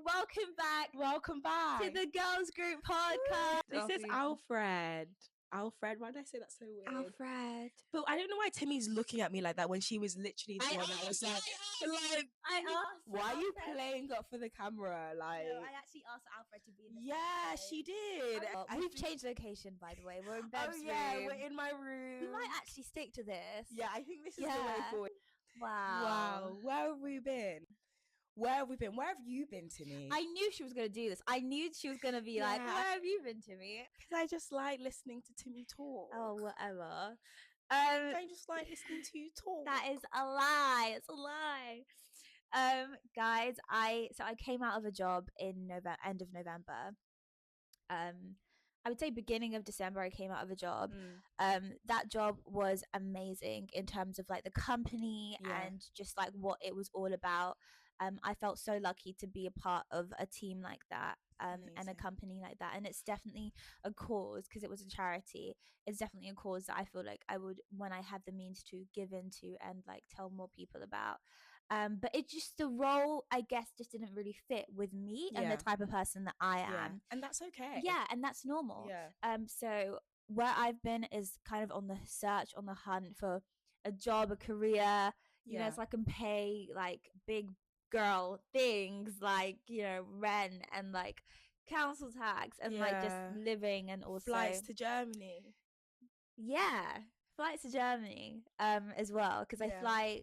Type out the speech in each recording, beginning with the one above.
Welcome back to the Girls Group podcast. This is Alfred. Why did I say that so weird? Alfred. But I don't know why Timmy's looking at me like that when she was literally the one that was like, I asked. why are you playing up for the camera? Like, No, I actually asked Alfred to be in the yeah, she did. We've changed location, by the way. We're in Bev's room. We're in my room. We might actually stick to this. Yeah, I think this is the way forward. Wow. Where have we been? Where have you been, Timmy? I knew she was going to do this. I knew she was going to be like, where have you been, Timmy? Because I just like listening to Timmy talk. Oh, whatever. I just like listening to you talk. That is a lie. It's a lie. Guys, I came out of a job in end of November. I would say beginning of December I came out of a job. That job was amazing in terms of like the company and just like what it was all about. I felt so lucky to be a part of a team like that. And a company like that, and it's definitely a cause, because it was a charity. It's definitely a cause that I feel like I would, when I have the means to, give into and like tell more people about. But it just, the role, I guess, just didn't really fit with me and the type of person that I am. And that's okay. Yeah, and that's normal. So where I've been is kind of on the search, on the hunt for a job, a career, you know, so I can pay like big girl things like, you know, rent and like council tax and like just living, and also flights to Germany. Flights to Germany as well, because I fly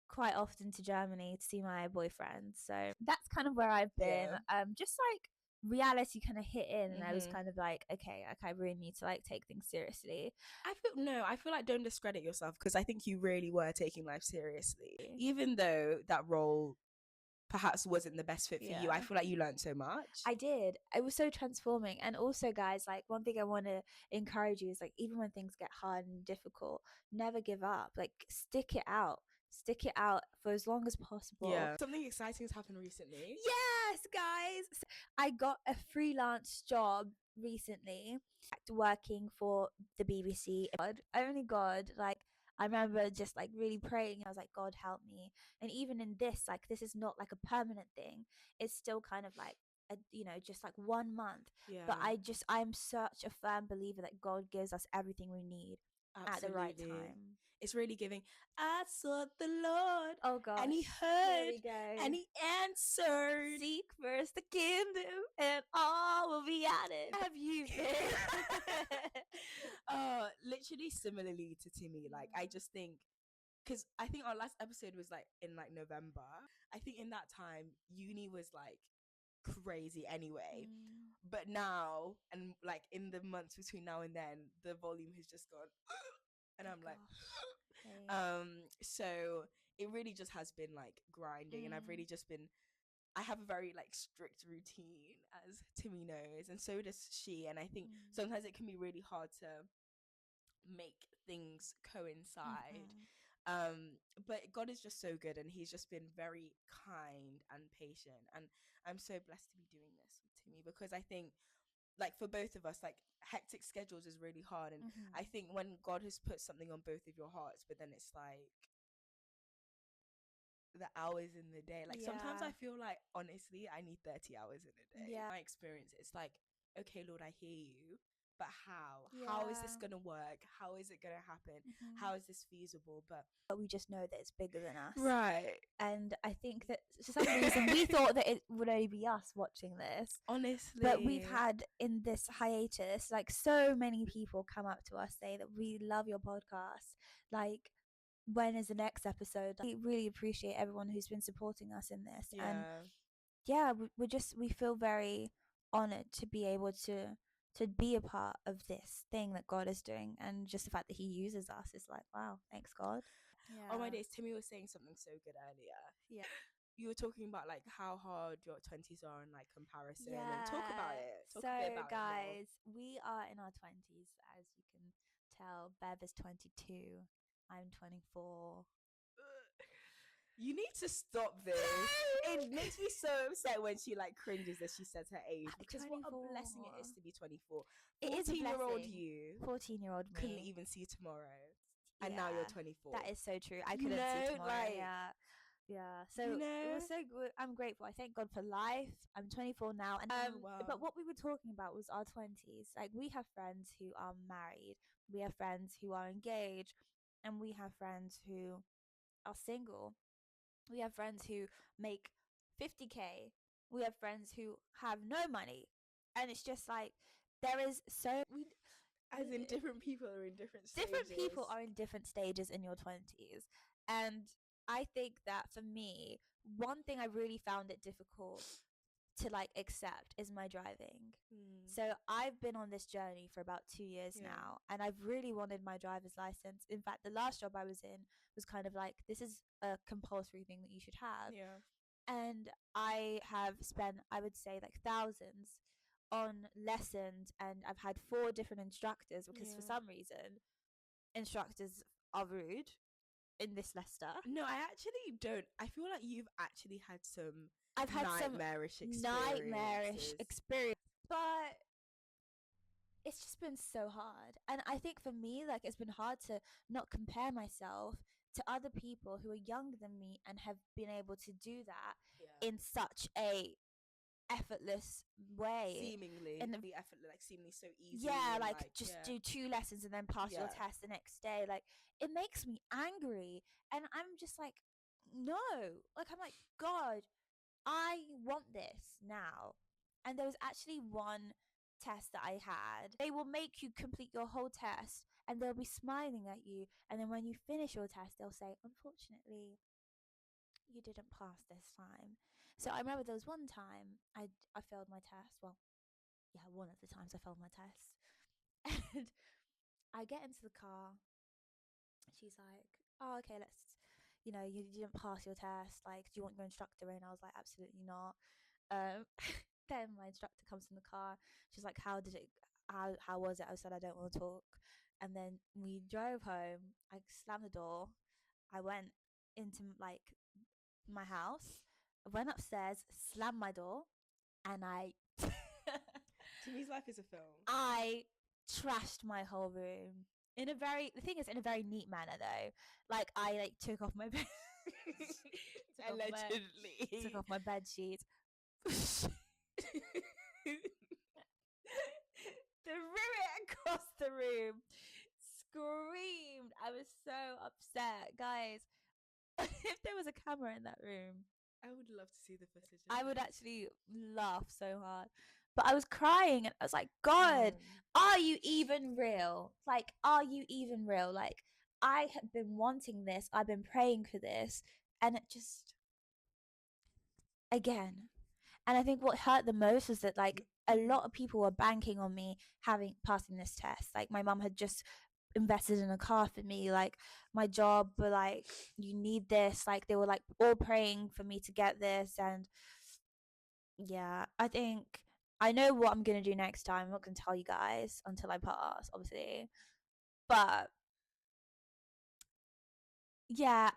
quite often to Germany to see my boyfriend. So that's kind of where I've been. Just like reality kind of hit in, and I was kind of like, okay, like I really need to like take things seriously. I feel like, don't discredit yourself, because I think you really were taking life seriously, even though that role perhaps wasn't the best fit for you. I feel like you learned so much. I did. It was so transforming. And also, guys, like one thing I want to encourage you is like, even when things get hard and difficult, never give up. Like stick it out for as long as possible. Something exciting has happened recently. Yes, guys, I got a freelance job recently working for the BBC. Only God, like I remember just like really praying. I was like, God, help me. And even in this, like, this is not like a permanent thing. It's still kind of like, you know, just like 1 month. But I'm such a firm believer that God gives us everything we need at the right time. It's really giving. I sought the Lord. Oh God. And he heard. And he answered. Seek first the kingdom, and all will be added. Have you been? Literally similarly to Timmy. Like, I just think, because I think our last episode was like in like November. I think in that time uni was like crazy anyway. But now, and like in the months between now and then, the volume has just gone and I'm like so it really just has been like grinding, and I've really just been, I have a very like strict routine, as Timmy knows, and so does she, and I think sometimes it can be really hard to make things coincide. But God is just so good, and he's just been very kind and patient, and I'm so blessed to be doing this with Timmy, because I think like for both of us, like hectic schedules is really hard, and I think when God has put something on both of your hearts, but then it's like the hours in the day, like sometimes I feel like honestly I need 30 hours in a day. My experience, it's like, okay Lord, I hear you, but how is this gonna work? How is it gonna happen? How is this feasible? But we just know that it's bigger than us, right? And I think that for some reason we thought that it would only be us watching this, honestly, but we've had in this hiatus like so many people come up to us say that we love your podcast, like when is the next episode. We really appreciate everyone who's been supporting us in this, and we feel very honored to be able to be a part of this thing that God is doing, and just the fact that he uses us is like, wow, thanks God. Oh my days, Timmy was saying something so good earlier. You were talking about like how hard your 20s are in like comparison, and talk about it. Talk a bit about guys, we are in our 20s, as you can tell. Bev is 22, I'm 24. You need to stop this. It makes me so upset when she like cringes that she says her age, because 24. What a blessing it is to be 24. It is a 14-year-old you. 14-year-old me couldn't even see tomorrow, and now you're 24. That is so true. I couldn't see tomorrow. Yeah, so You it know? was so good. I'm grateful. I thank God for life. I'm 24 now, and Wow. but what we were talking about was our 20s. Like, we have friends who are married, we have friends who are engaged, and we have friends who are single. We have friends who make 50K. We have friends who have no money, and it's just like there is so we As in different people are in different different stages. people are in different stages in your 20s. And I think that for me, one thing I really found it difficult to like accept is my driving. So I've been on this journey for about 2 years now, and I've really wanted my driver's license. In fact, the last job I was in was kind of like, this is a compulsory thing that you should have. Yeah. And I have spent, I would say, like thousands on lessons, and I've had 4 different instructors because for some reason instructors are rude in this Leicester. No, I actually don't. I feel like you've actually had some I've had some nightmarish experience, but it's just been so hard. And I think for me, like, it's been hard to not compare myself to other people who are younger than me and have been able to do that in such a effortless way, seemingly and the effort, like seemingly so easy. yeah, and, like just do 2 lessons and then pass your test the next day. Like, it makes me angry, and I'm just like, no, like, I'm like, God, I want this now. And there was actually one test that I had. They will make you complete your whole test, and they'll be smiling at you, and then when you finish your test they'll say, unfortunately, you didn't pass this time. So I remember there was one time I failed my test. Well, yeah, one of the times I failed my test. And I get into the car. She's like, oh, okay, you didn't pass your test. Like, do you want your instructor in? I was like, absolutely not. Then my instructor comes in the car. She's like, how was it? I said, I don't want to talk. And then we drove home. I slammed the door. I went into like my house. I went upstairs, slammed my door, and Timmy's life is a film. I trashed my whole room in a very neat manner though. Like, I like took off my bed Allegedly. took off my bed sheets. Threw it across the room. Screamed. I was so upset, guys. If there was a camera in that room, I would love to see the footage. I would actually laugh so hard. But I was crying, and I was like, God, are you even real? Like, are you even real? Like, I have been wanting this. I've been praying for this. And it just, again. And I think what hurt the most was that, like, a lot of people were banking on me passing this test. Like, my mum had just invested in a car for me. Like, my job were like, you need this. Like, they were like all praying for me to get this. And yeah, I think I know what I'm gonna do next time. I'm not gonna tell you guys until I pass, obviously. But yeah,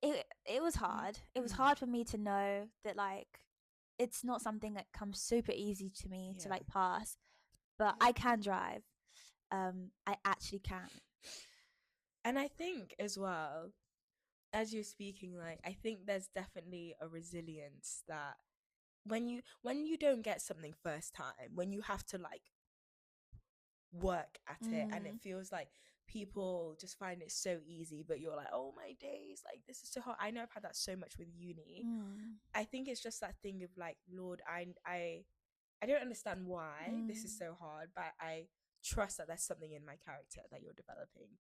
it was hard. It was hard for me to know that, like, it's not something that comes super easy to me to like pass. But I can drive. I actually can. And I think as well, as you're speaking, like, I think there's definitely a resilience that when you don't get something first time, when you have to like work at it, and it feels like people just find it so easy, but you're like, oh my days, like, this is so hard. I know I've had that so much with uni. I think it's just that thing of like, Lord, I don't understand why this is so hard, but I trust that there's something in my character that you're developing.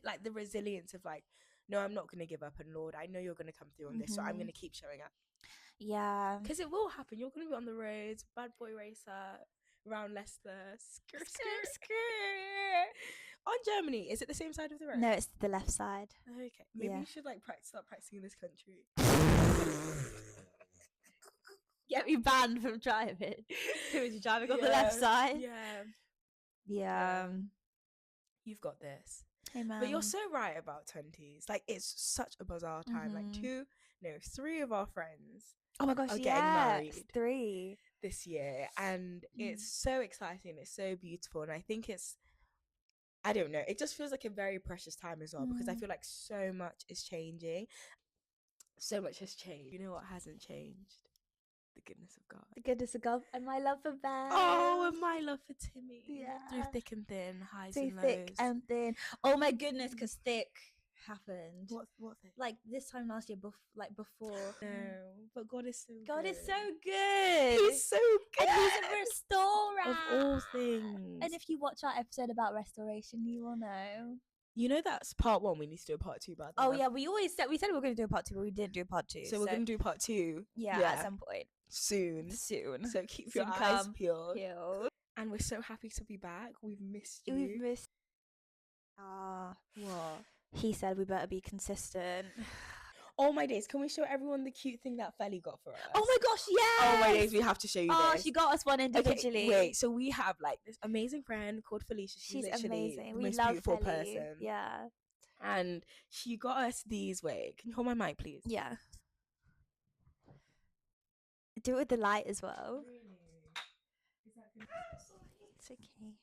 Like the resilience of like, no, I'm not gonna give up, and Lord, I know you're gonna come through on this, so I'm gonna keep showing up. Yeah, because it will happen. You're gonna be on the roads, bad boy racer around Leicester, on Germany. Is it the same side of the road? No, it's the left side. Okay, maybe you should like start practicing in this country. Get me banned from driving. Who is driving on the left side? Yeah. You've got this. Hey, man. But you're so right about 20s. Like, it's such a bizarre time. Like 3 of our friends oh my gosh, are getting married 3 this year, and it's so exciting. It's so beautiful, and I think I don't know, it just feels like a very precious time as well, because I feel like so much is changing, So much has changed. You know what hasn't changed? The goodness of God. The goodness of God and my love for Bev. Oh, and my love for Timmy. Yeah. Through thick and thin, highs Through and lows. thick and thin. Oh my goodness, because thick happened. What thick? Like this time last year, before. No, but God is so God good. is so good. He's so good. And he's a restorer. Of all things. And if you watch our episode about restoration, you will know. You know that's part 1. We need to do a part 2 about that. Oh yeah, we said we were going to do a part 2, but we didn't do a part 2. So we're going to do part 2. Yeah, at some point. Soon. So keep soon your eyes peeled. Peeled. And we're so happy to be back. We've missed you. We've missed. What? He said we better be consistent. Oh my days, can we show everyone the cute thing that Felly got for us? Oh my gosh, yes! Oh my days, we have to show you this. She got us one individually. Okay, wait, so we have like this amazing friend called Felicia. She's amazing. The We most love beautiful Felly. person. Yeah. And she got us these, wait, can you hold my mic please? Yeah. Do it with the light as well. Really? Is that good? It's okay.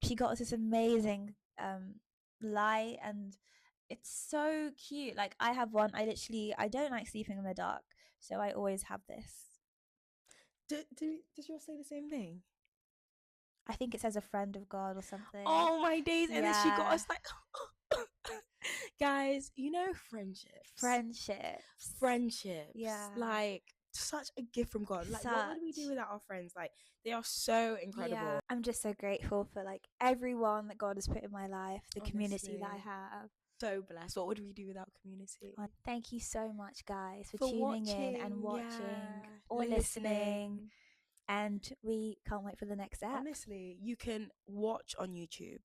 She got us this amazing light, and it's so cute. Like I have one. I don't like sleeping in the dark, so I always have this. Does yours say the same thing? I think it says a friend of God or something. Oh my days, and then she got Yeah. us like guys, you know, friendships, Yeah, like such a gift from God. Like what would we do without our friends? Like they are so incredible. Yeah. I'm just so grateful for like everyone that God has put in my life, the community that I Honestly. have. So blessed. What would we do without community? Thank you so much, guys, for tuning watching, in and watching yeah, or listening. And we can't wait for the next app. Honestly, you can watch on YouTube,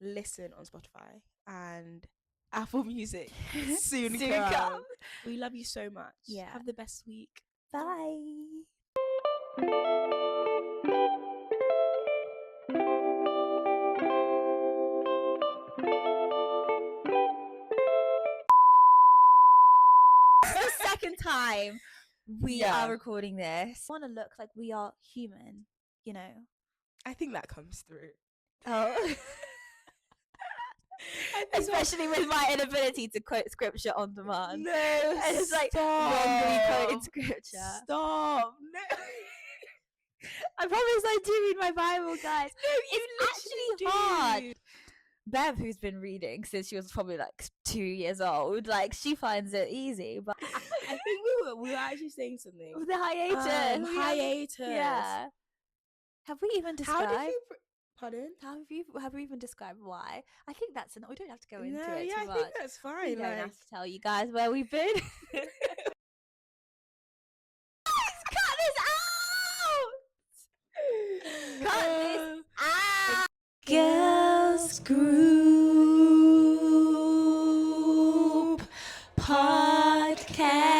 listen on Spotify, and Apple Music soon come. We love you so much. Yeah. Have the best week. Bye. The second time we are recording this. I want to look like we are human, you know. I think that comes through. Oh. Especially with my inability to quote scripture on demand. No, and it's like wrongly quoting scripture. Stop. No. I promise I do read my Bible, guys. No, it's actually hard. Bev, who's been reading since she was probably like 2 years old, like she finds it easy. But I think we were actually saying something. The hiatus. Hiatus. Yeah. Have we even described? How did you? Pardon? Have we even described why? I think that's enough. We don't have to go into it yeah, too much. I think that's fine. We don't have to tell you guys where we've been. Cut this out! Cut this out! Girls Group Podcast.